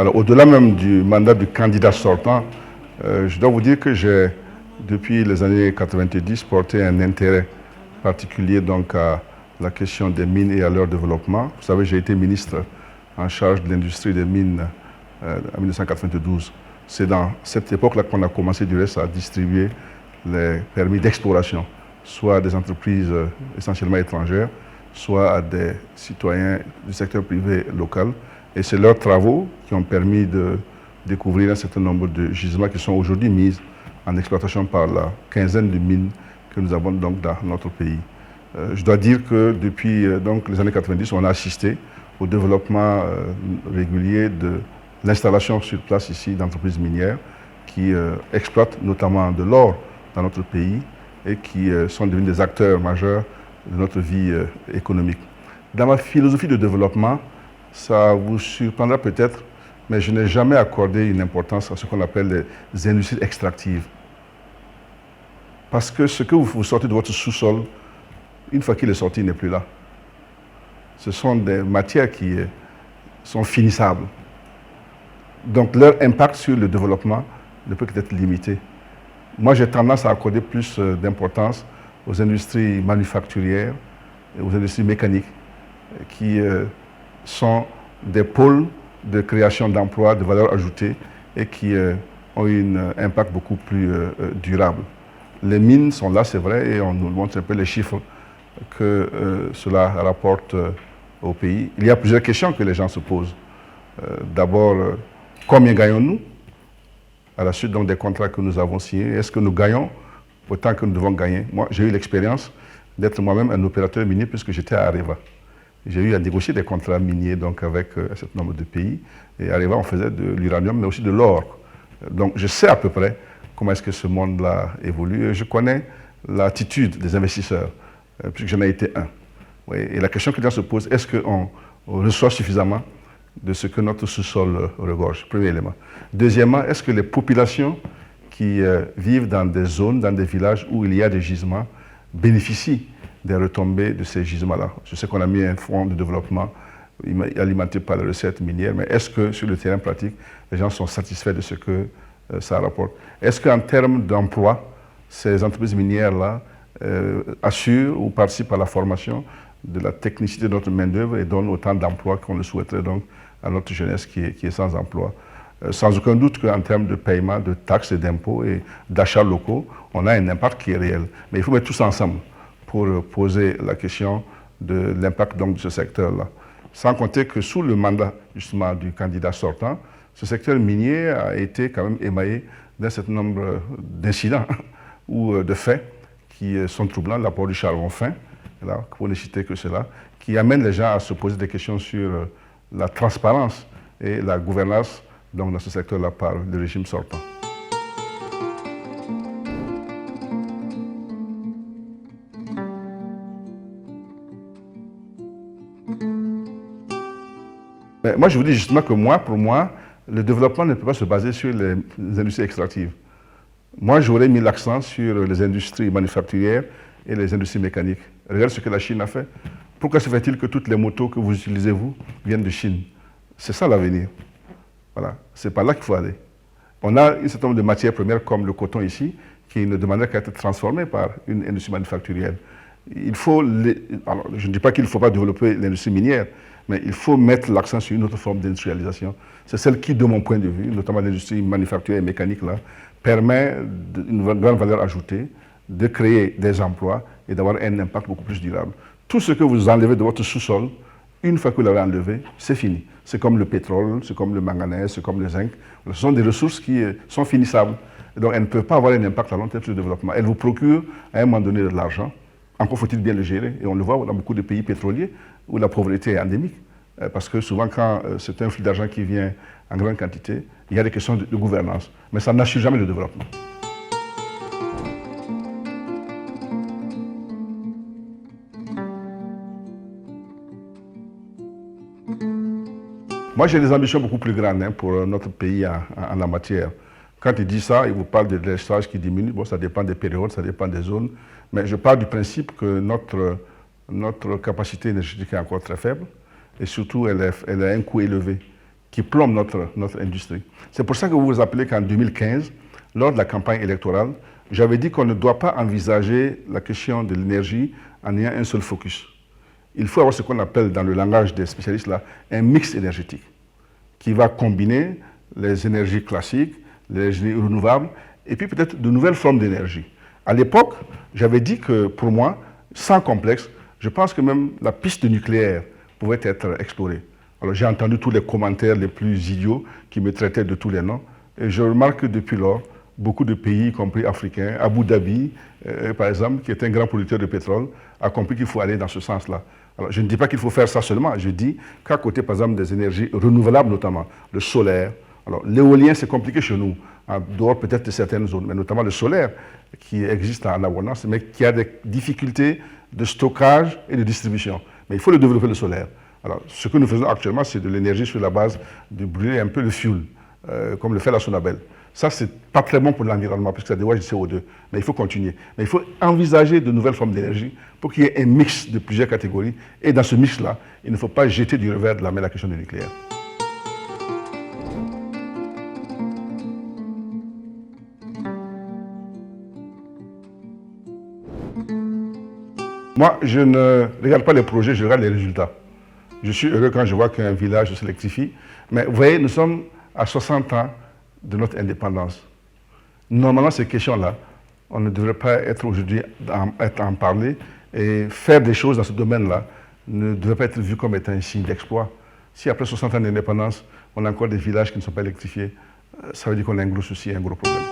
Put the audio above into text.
Alors, au-delà même du mandat du candidat sortant, je dois vous dire que j'ai, depuis les années 90, porté un intérêt particulier donc à la question des mines et à leur développement. Vous savez, j'ai été ministre en charge de l'industrie des mines en 1992. C'est dans cette époque-là qu'on a commencé du reste à distribuer les permis d'exploration, soit à des entreprises essentiellement étrangères, soit à des citoyens du secteur privé local. Et c'est leurs travaux qui ont permis de découvrir un certain nombre de gisements qui sont aujourd'hui mis en exploitation par la quinzaine de mines que nous avons donc dans notre pays. Je dois dire que depuis donc, les années 90, on a assisté au développement régulier de l'installation sur place ici d'entreprises minières qui exploitent notamment de l'or dans notre pays et qui sont devenus des acteurs majeurs de notre vie économique. Dans ma philosophie de développement, ça vous surprendra peut-être, mais je n'ai jamais accordé une importance à ce qu'on appelle les industries extractives. Parce que ce que vous sortez de votre sous-sol, une fois qu'il est sorti, il n'est plus là. Ce sont des matières qui sont finissables. Donc leur impact sur le développement ne peut qu'être limité. Moi, j'ai tendance à accorder plus d'importance aux industries manufacturières et aux industries mécaniques qui sont des pôles de création d'emplois, de valeur ajoutée et qui ont un impact beaucoup plus durable. Les mines sont là, c'est vrai, et on nous montre un peu les chiffres que cela rapporte au pays. Il y a plusieurs questions que les gens se posent. D'abord, combien gagnons-nous à la suite donc, des contrats que nous avons signés? Est-ce que nous gagnons autant que nous devons gagner? Moi, j'ai eu l'expérience d'être moi-même un opérateur minier puisque j'étais à Areva. J'ai eu à négocier des contrats miniers donc, avec un certain nombre de pays. Et à Areva, on faisait de l'uranium, mais aussi de l'or. Donc, je sais à peu près comment est-ce que ce monde-là évolue. Je connais l'attitude des investisseurs, puisque j'en ai été un. Oui, et la question que les gens se posent, est-ce qu'on reçoit suffisamment de ce que notre sous-sol regorge? Premier élément. Deuxièmement, est-ce que les populations qui vivent dans des zones, dans des villages où il y a des gisements, bénéficient des retombées de ces gisements-là? Je sais qu'on a mis un fonds de développement alimenté par les recettes minières, mais est-ce que sur le terrain pratique, les gens sont satisfaits de ce que ça rapporte? Est-ce qu'en termes d'emploi, ces entreprises minières-là assurent ou participent à la formation de la technicité de notre main-d'œuvre et donnent autant d'emplois qu'on le souhaiterait donc à notre jeunesse qui est sans emploi? Sans aucun doute qu'en termes de paiement de taxes et d'impôts et d'achats locaux, on a un impact qui est réel. Mais il faut mettre tous ensemble pour poser la question de l'impact donc de ce secteur-là. Sans compter que sous le mandat justement du candidat sortant, ce secteur minier a été quand même émaillé d'un certain nombre d'incidents ou de faits qui sont troublants, l'apport du charbon fin, là, pour ne citer que cela, qui amènent les gens à se poser des questions sur la transparence et la gouvernance donc, dans ce secteur-là par le régime sortant. Mais moi, je vous dis justement que pour moi, le développement ne peut pas se baser sur les industries extractives. Moi, j'aurais mis l'accent sur les industries manufacturières et les industries mécaniques. Regardez ce que la Chine a fait. Pourquoi se fait-il que toutes les motos que vous utilisez, vous, viennent de Chine? C'est ça l'avenir. Voilà. C'est par là qu'il faut aller. On a un certain nombre de matières premières comme le coton ici, qui ne demandait qu'à être transformé par une industrie manufacturière. Il faut alors, je ne dis pas qu'il ne faut pas développer l'industrie minière, mais il faut mettre l'accent sur une autre forme d'industrialisation. C'est celle qui, de mon point de vue, notamment l'industrie manufacturière et mécanique, là, permet une grande valeur ajoutée, de créer des emplois et d'avoir un impact beaucoup plus durable. Tout ce que vous enlevez de votre sous-sol, une fois que vous l'avez enlevé, c'est fini. C'est comme le pétrole, c'est comme le manganèse, c'est comme le zinc. Ce sont des ressources qui sont finissables. Et donc, elles ne peuvent pas avoir un impact à long terme sur le développement. Elles vous procurent, à un moment donné, de l'argent. Encore faut-il bien le gérer. Et on le voit dans beaucoup de pays pétroliers où la pauvreté est endémique. Parce que souvent, quand c'est un flux d'argent qui vient en grande quantité, il y a des questions de gouvernance. Mais ça n'assure jamais le développement. Moi, j'ai des ambitions beaucoup plus grandes pour notre pays en la matière. Quand il dit ça, il vous parle de délestage qui diminue. Bon, ça dépend des périodes, ça dépend des zones. Mais je pars du principe que notre capacité énergétique est encore très faible. Et surtout, elle a un coût élevé qui plombe notre industrie. C'est pour ça que vous vous rappelez qu'en 2015, lors de la campagne électorale, j'avais dit qu'on ne doit pas envisager la question de l'énergie en ayant un seul focus. Il faut avoir ce qu'on appelle dans le langage des spécialistes là, un mix énergétique qui va combiner les énergies classiques, les énergies renouvelables et puis peut-être de nouvelles formes d'énergie. À l'époque, j'avais dit que pour moi, sans complexe, je pense que même la piste nucléaire pouvait être explorée. Alors j'ai entendu tous les commentaires les plus idiots qui me traitaient de tous les noms et je remarque que depuis lors, beaucoup de pays, y compris africains, Abu Dhabi, par exemple, qui est un grand producteur de pétrole, a compris qu'il faut aller dans ce sens-là. Alors, je ne dis pas qu'il faut faire ça seulement, je dis qu'à côté, par exemple, des énergies renouvelables, notamment le solaire. Alors, l'éolien, c'est compliqué chez nous, en dehors peut-être de certaines zones, mais notamment le solaire, qui existe en abondance, mais qui a des difficultés de stockage et de distribution. Mais il faut le développer, le solaire. Alors, ce que nous faisons actuellement, c'est de l'énergie sur la base de brûler un peu le fioul, comme le fait la Sonabel. Ça, c'est pas très bon pour l'environnement, parce que ça dégage du CO2. Mais il faut continuer. Mais il faut envisager de nouvelles formes d'énergie pour qu'il y ait un mix de plusieurs catégories. Et dans ce mix-là, il ne faut pas jeter du revers de la main la question du nucléaire. Moi, je ne regarde pas les projets, je regarde les résultats. Je suis heureux quand je vois qu'un village s'électrifie. Mais vous voyez, nous sommes à 60 ans de notre indépendance. Normalement, ces questions-là, on ne devrait pas être aujourd'hui à en parler et faire des choses dans ce domaine-là ne devrait pas être vu comme étant un signe d'exploit. Si après 60 ans d'indépendance, on a encore des villages qui ne sont pas électrifiés, ça veut dire qu'on a un gros souci, un gros problème.